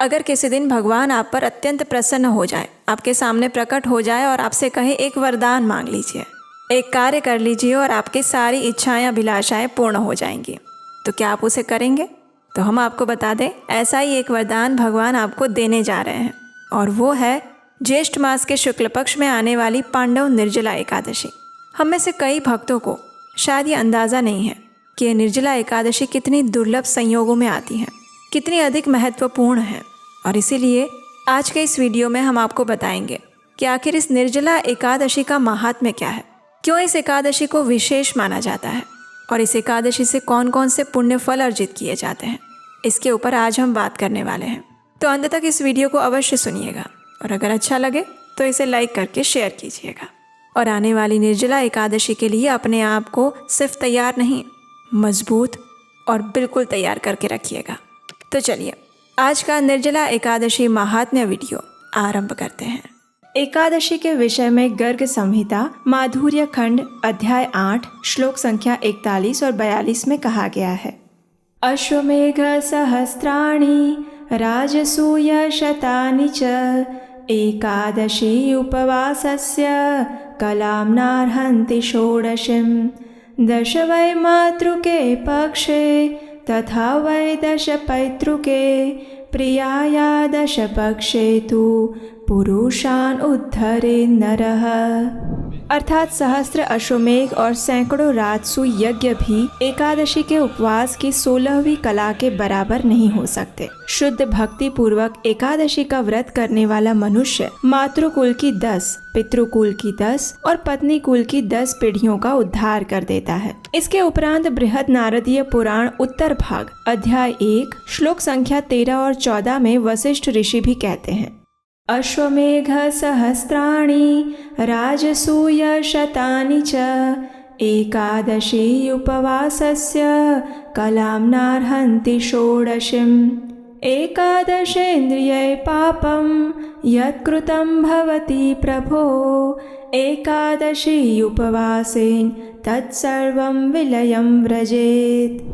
अगर किसी दिन भगवान आप पर अत्यंत प्रसन्न हो जाए, आपके सामने प्रकट हो जाए और आपसे कहे एक वरदान मांग लीजिए, एक कार्य कर लीजिए और आपकी सारी इच्छाएं अभिलाषाएं पूर्ण हो जाएंगी, तो क्या आप उसे करेंगे? तो हम आपको बता दें, ऐसा ही एक वरदान भगवान आपको देने जा रहे हैं और वो है ज्येष्ठ मास के शुक्ल पक्ष में आने वाली पांडव निर्जला एकादशी। हम में से कई भक्तों को शायद ये अंदाज़ा नहीं है कि ये निर्जला एकादशी कितनी दुर्लभ संयोगों में आती है, कितनी अधिक महत्वपूर्ण है। और इसीलिए आज के इस वीडियो में हम आपको बताएंगे कि आखिर इस निर्जला एकादशी का महात्म्य क्या है, क्यों इस एकादशी को विशेष माना जाता है और इस एकादशी से कौन कौन से पुण्य फल अर्जित किए जाते हैं। इसके ऊपर आज हम बात करने वाले हैं, तो अंत तक इस वीडियो को अवश्य सुनिएगा और अगर अच्छा लगे तो इसे लाइक करके शेयर कीजिएगा। और आने वाली निर्जला एकादशी के लिए अपने आप को सिर्फ तैयार नहीं, मजबूत और बिल्कुल तैयार करके रखिएगा। तो चलिए आज का निर्जला एकादशी महात्म्य वीडियो आरंभ करते हैं। एकादशी के विषय में गर्ग संहिता माधुर्य खंड अध्याय 8 श्लोक संख्या 41 और 42 में कहा गया है, अश्वमेघ सहस्राणि राजसूय शतानि च एकादशी उपवासस्य कलाम्नार्हन्ति षोडशीं दश वै मातृके पक्षे तथा वै दश पैतृके प्रियाया दश पक्षे तु पुरुषान उद्धरे नरः। अर्थात सहस्त्र अश्वमेघ और सैकड़ों राजसू यज्ञ भी एकादशी के उपवास की 16वीं कला के बराबर नहीं हो सकते। शुद्ध भक्ति पूर्वक एकादशी का व्रत करने वाला मनुष्य मातृकुल की 10, पितृकुल की 10 और पत्नी कुल की 10 पीढ़ियों का उद्धार कर देता है। इसके उपरांत बृहद नारदीय पुराण उत्तर भाग अध्याय 1 श्लोक संख्या 13 और 14 में वशिष्ठ ऋषि भी कहते हैं, अश्वमेघ सहस्राणि राजसूय शतानि च एकादशी उपवासस्य कलाम्नार्हन्ति षोडशीम् एकादशेन्द्रिये पापं यत्कृतं भवति प्रभो एकादशी उपवासेन तत्सर्वं विलयं व्रजेत।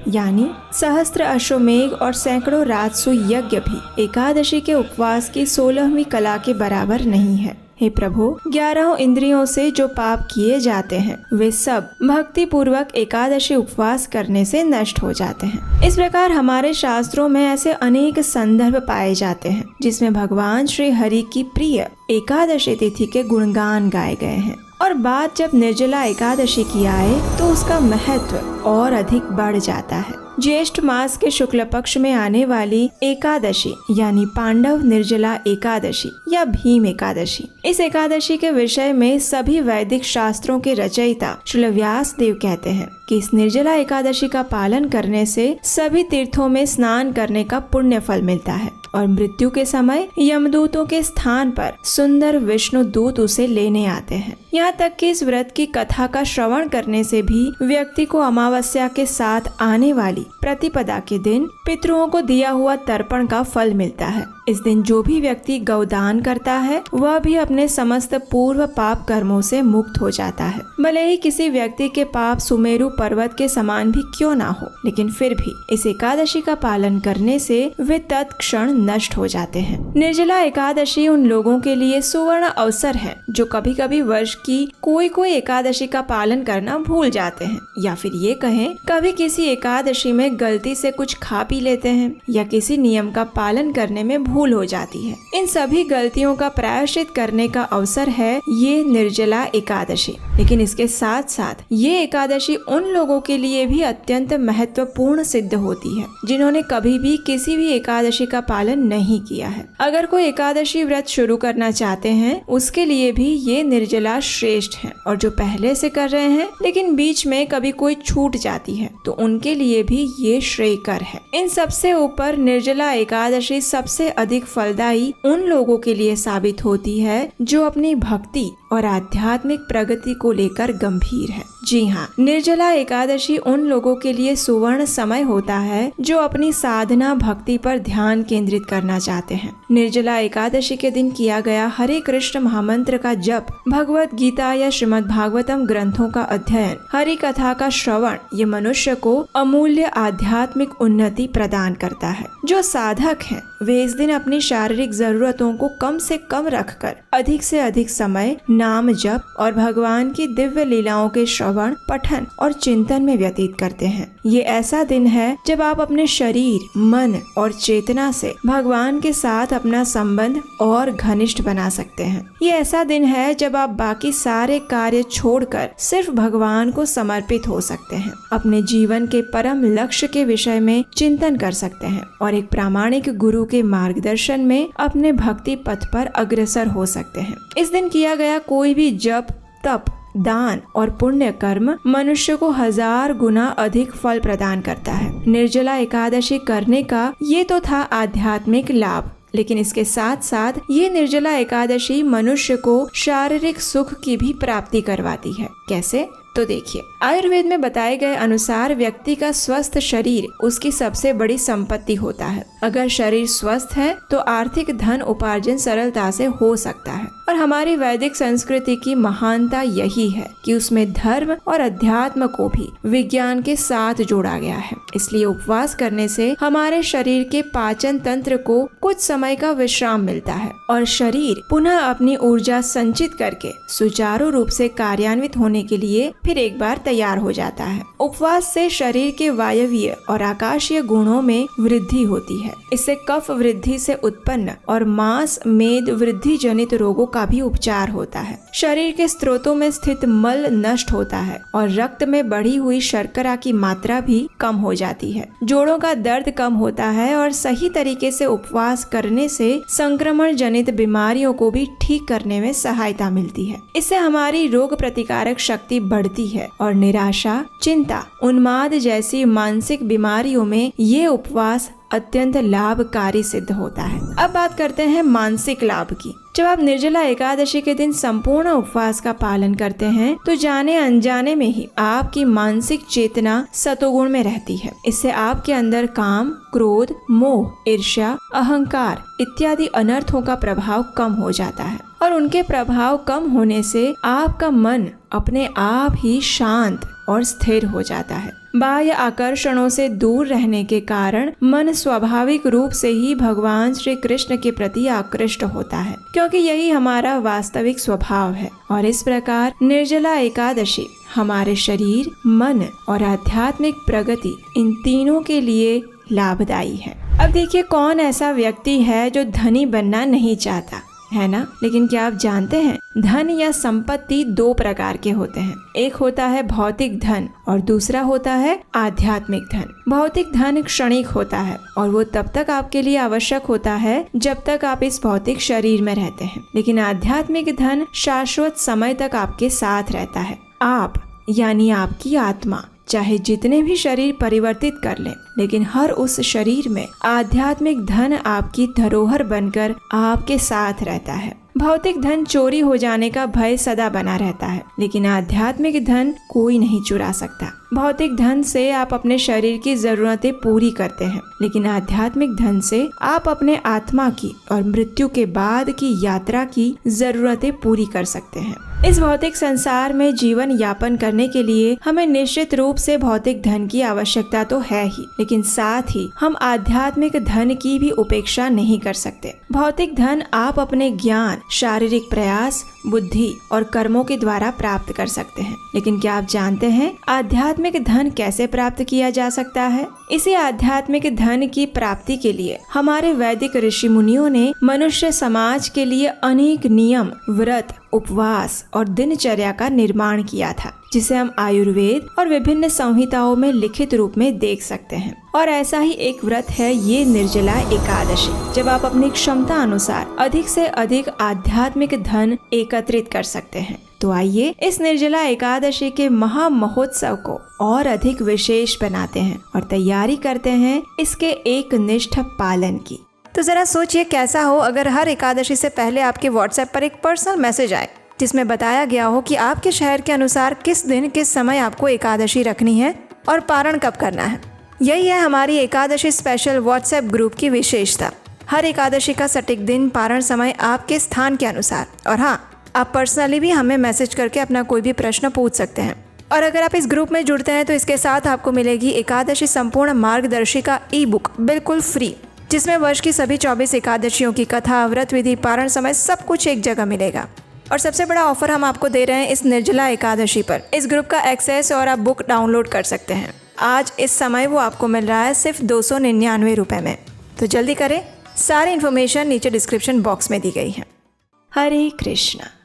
यानी सहस्त्र अश्वमेघ और सैकड़ों राजसू यज्ञ भी एकादशी के उपवास की 16वीं कला के बराबर नहीं है। हे प्रभु, 11 इंद्रियों से जो पाप किए जाते हैं वे सब भक्ति पूर्वक एकादशी उपवास करने से नष्ट हो जाते हैं। इस प्रकार हमारे शास्त्रों में ऐसे अनेक संदर्भ पाए जाते हैं जिसमें भगवान श्री हरि की प्रिय एकादशी तिथि के गुणगान गाए गए हैं। और बात जब निर्जला एकादशी की आए तो उसका महत्व और अधिक बढ़ जाता है। ज्येष्ठ मास के शुक्ल पक्ष में आने वाली एकादशी यानी पांडव निर्जला एकादशी या भीम एकादशी, इस एकादशी के विषय में सभी वैदिक शास्त्रों के रचयिता श्री व्यास देव कहते हैं कि इस निर्जला एकादशी का पालन करने से सभी तीर्थों में स्नान करने का पुण्य फल मिलता है और मृत्यु के समय यमदूतों के स्थान पर सुंदर विष्णु दूत उसे लेने आते हैं। यहाँ तक कि इस व्रत की कथा का श्रवण करने से भी व्यक्ति को अमावस्या के साथ आने वाली प्रतिपदा के दिन पितरों को दिया हुआ तर्पण का फल मिलता है। इस दिन जो भी व्यक्ति गौदान करता है वह भी अपने समस्त पूर्व पाप कर्मों से मुक्त हो जाता है। भले ही किसी व्यक्ति के पाप सुमेरु पर्वत के समान भी क्यों ना हो, लेकिन फिर भी इस एकादशी का पालन करने से वे तत्क्षण नष्ट हो जाते हैं। निर्जला एकादशी उन लोगों के लिए सुवर्ण अवसर है जो कभी कभी वर्ष की कोई एकादशी का पालन करना भूल जाते हैं, या फिर ये कहें कभी किसी एकादशी में गलती से कुछ खा पी लेते हैं या किसी नियम का पालन करने में भूल हो जाती है। इन सभी गलतियों का प्रायश्चित करने का अवसर है ये निर्जला एकादशी। लेकिन इसके साथ साथ ये एकादशी उन लोगों के लिए भी अत्यंत महत्वपूर्ण सिद्ध होती है जिन्होंने कभी भी किसी भी एकादशी का पालन नहीं किया है। अगर कोई एकादशी व्रत शुरू करना चाहते हैं उसके लिए भी ये निर्जला श्रेष्ठ है, और जो पहले से कर रहे हैं लेकिन बीच में कभी कोई छूट जाती है तो उनके लिए भी ये श्रेयकर है। इन सबसे ऊपर निर्जला एकादशी सबसे अधिक फलदायी उन लोगों के लिए साबित होती है जो अपनी भक्ति और आध्यात्मिक प्रगति को लेकर गंभीर है। जी हाँ, निर्जला एकादशी उन लोगों के लिए सुवर्ण समय होता है जो अपनी साधना भक्ति पर ध्यान केंद्रित करना चाहते हैं। निर्जला एकादशी के दिन किया गया हरे कृष्ण महामंत्र का जप, भगवत गीता या श्रीमद् भागवतम ग्रंथों का अध्ययन, हरि कथा का श्रवण ये मनुष्य को अमूल्य आध्यात्मिक उन्नति प्रदान करता है। जो साधक हैं वे इस दिन अपनी शारीरिक जरूरतों को कम से कम रखकर अधिक से अधिक समय नाम जप और भगवान की दिव्य लीलाओं के श्रवण, पठन और चिंतन में व्यतीत करते हैं। ये ऐसा दिन है जब आप अपने शरीर, मन और चेतना से भगवान के साथ अपना संबंध और घनिष्ठ बना सकते हैं। ये ऐसा दिन है जब आप बाकी सारे कार्य छोड़कर सिर्फ भगवान को समर्पित हो सकते हैं, अपने जीवन के परम लक्ष्य के विषय में चिंतन कर सकते हैं और एक प्रामाणिक गुरु के मार्गदर्शन में अपने भक्ति पथ पर अग्रसर हो सकते हैं। इस दिन किया गया कोई भी जप, तप, दान और पुण्य कर्म मनुष्य को 1000 गुना अधिक फल प्रदान करता है। निर्जला एकादशी करने का ये तो था आध्यात्मिक लाभ, लेकिन इसके साथ साथ ये निर्जला एकादशी मनुष्य को शारीरिक सुख की भी प्राप्ति करवाती है। कैसे? तो देखिए, आयुर्वेद में बताए गए अनुसार व्यक्ति का स्वस्थ शरीर उसकी सबसे बड़ी संपत्ति होता है। अगर शरीर स्वस्थ है तो आर्थिक धन उपार्जन सरलता से हो सकता है। और हमारी वैदिक संस्कृति की महानता यही है कि उसमें धर्म और अध्यात्म को भी विज्ञान के साथ जोड़ा गया है। इसलिए उपवास करने से हमारे शरीर के पाचन तंत्र को कुछ समय का विश्राम मिलता है और शरीर पुनः अपनी ऊर्जा संचित करके सुचारू रूप से कार्यान्वित होने के लिए फिर एक बार तैयार हो जाता है। उपवास से शरीर के वायवीय और आकाशीय गुणों में वृद्धि होती है। इससे कफ वृद्धि से उत्पन्न और मांस मेद वृद्धि जनित रोगों का भी उपचार होता है। शरीर के स्त्रोतों में स्थित मल नष्ट होता है और रक्त में बढ़ी हुई शर्करा की मात्रा भी कम हो जाती है। जोड़ों का दर्द कम होता है और सही तरीके से उपवास करने से संक्रमण जनित बीमारियों को भी ठीक करने में सहायता मिलती है। इससे हमारी रोग प्रतिकारक शक्ति बढ़ती है और निराशा, चिंता, उन्माद जैसी मानसिक बीमारियों में ये उपवास अत्यंत लाभकारी सिद्ध होता है। अब बात करते हैं मानसिक लाभ की। जब आप निर्जला एकादशी के दिन संपूर्ण उपवास का पालन करते हैं तो जाने अनजाने में ही आपकी मानसिक चेतना सतोगुण में रहती है। इससे आपके अंदर काम, क्रोध, मोह, ईर्ष्या, अहंकार इत्यादि अनर्थों का प्रभाव कम हो जाता है और उनके प्रभाव कम होने से आपका मन अपने आप ही शांत और स्थिर हो जाता है। बाह्य आकर्षणों से दूर रहने के कारण मन स्वाभाविक रूप से ही भगवान श्री कृष्ण के प्रति आकृष्ट होता है, क्योंकि यही हमारा वास्तविक स्वभाव है। और इस प्रकार निर्जला एकादशी हमारे शरीर, मन और आध्यात्मिक प्रगति इन तीनों के लिए लाभदायी है। अब देखिए, कौन ऐसा व्यक्ति है जो धनी बनना नहीं चाहता, है ना? लेकिन क्या आप जानते हैं, धन या संपत्ति 2 प्रकार के होते हैं। एक होता है भौतिक धन और दूसरा होता है आध्यात्मिक धन। भौतिक धन क्षणिक होता है और वो तब तक आपके लिए आवश्यक होता है जब तक आप इस भौतिक शरीर में रहते हैं। लेकिन आध्यात्मिक धन शाश्वत समय तक आपके साथ रहता है। आप यानी आपकी आत्मा चाहे जितने भी शरीर परिवर्तित कर लें, लेकिन हर उस शरीर में आध्यात्मिक धन आपकी धरोहर बनकर आपके साथ रहता है। भौतिक धन चोरी हो जाने का भय सदा बना रहता है, लेकिन आध्यात्मिक धन कोई नहीं चुरा सकता। भौतिक धन से आप अपने शरीर की जरूरतें पूरी करते हैं, लेकिन आध्यात्मिक धन से आप अपने आत्मा की और मृत्यु के बाद की यात्रा की जरूरतें पूरी कर सकते हैं। इस भौतिक संसार में जीवन यापन करने के लिए हमें निश्चित रूप से भौतिक धन की आवश्यकता तो है ही, लेकिन साथ ही हम आध्यात्मिक धन की भी उपेक्षा नहीं कर सकते। भौतिक धन आप अपने ज्ञान, शारीरिक प्रयास, बुद्धि और कर्मों के द्वारा प्राप्त कर सकते हैं, लेकिन क्या आप जानते हैं आध्यात्मिक धन कैसे प्राप्त किया जा सकता है? इसी आध्यात्मिक धन की प्राप्ति के लिए हमारे वैदिक ऋषि मुनियों ने मनुष्य समाज के लिए अनेक नियम, व्रत, उपवास और दिनचर्या का निर्माण किया था, जिसे हम आयुर्वेद और विभिन्न संहिताओं में लिखित रूप में देख सकते हैं। और ऐसा ही एक व्रत है ये निर्जला एकादशी, जब आप अपनी क्षमता अनुसार अधिक से अधिक आध्यात्मिक धन एकत्रित कर सकते हैं। तो आइए इस निर्जला एकादशी के महा महोत्सव को और अधिक विशेष बनाते हैं और तैयारी करते हैं इसके एक निष्ठ पालन की। तो जरा सोचिए कैसा हो अगर हर एकादशी से पहले आपके व्हाट्सएप पर एक पर्सनल मैसेज आए जिसमें बताया गया हो कि आपके शहर के अनुसार किस दिन किस समय आपको एकादशी रखनी है और पारण कब करना है। यही है हमारी एकादशी स्पेशल व्हाट्सएप ग्रुप की विशेषता। हर एकादशी का सटीक दिन, पारण समय आपके स्थान के अनुसार। और हाँ, आप पर्सनली भी हमें मैसेज करके अपना कोई भी प्रश्न पूछ सकते हैं। और अगर आप इस ग्रुप में जुड़ते हैं तो इसके साथ आपको मिलेगी एकादशी संपूर्ण मार्गदर्शिका ई-बुक बिल्कुल फ्री, जिसमें वर्ष की सभी 24 एकादशियों की कथा, व्रत विधि, पारण समय सब कुछ एक जगह मिलेगा। और सबसे बड़ा ऑफर हम आपको दे रहे हैं इस निर्जला एकादशी पर। इस ग्रुप का एक्सेस और आप बुक डाउनलोड कर सकते हैं। आज इस समय वो आपको मिल रहा है सिर्फ 299 रुपये में। तो जल्दी करें, सारी इन्फॉर्मेशन नीचे डिस्क्रिप्शन बॉक्स में दी गई है। हरे कृष्णा।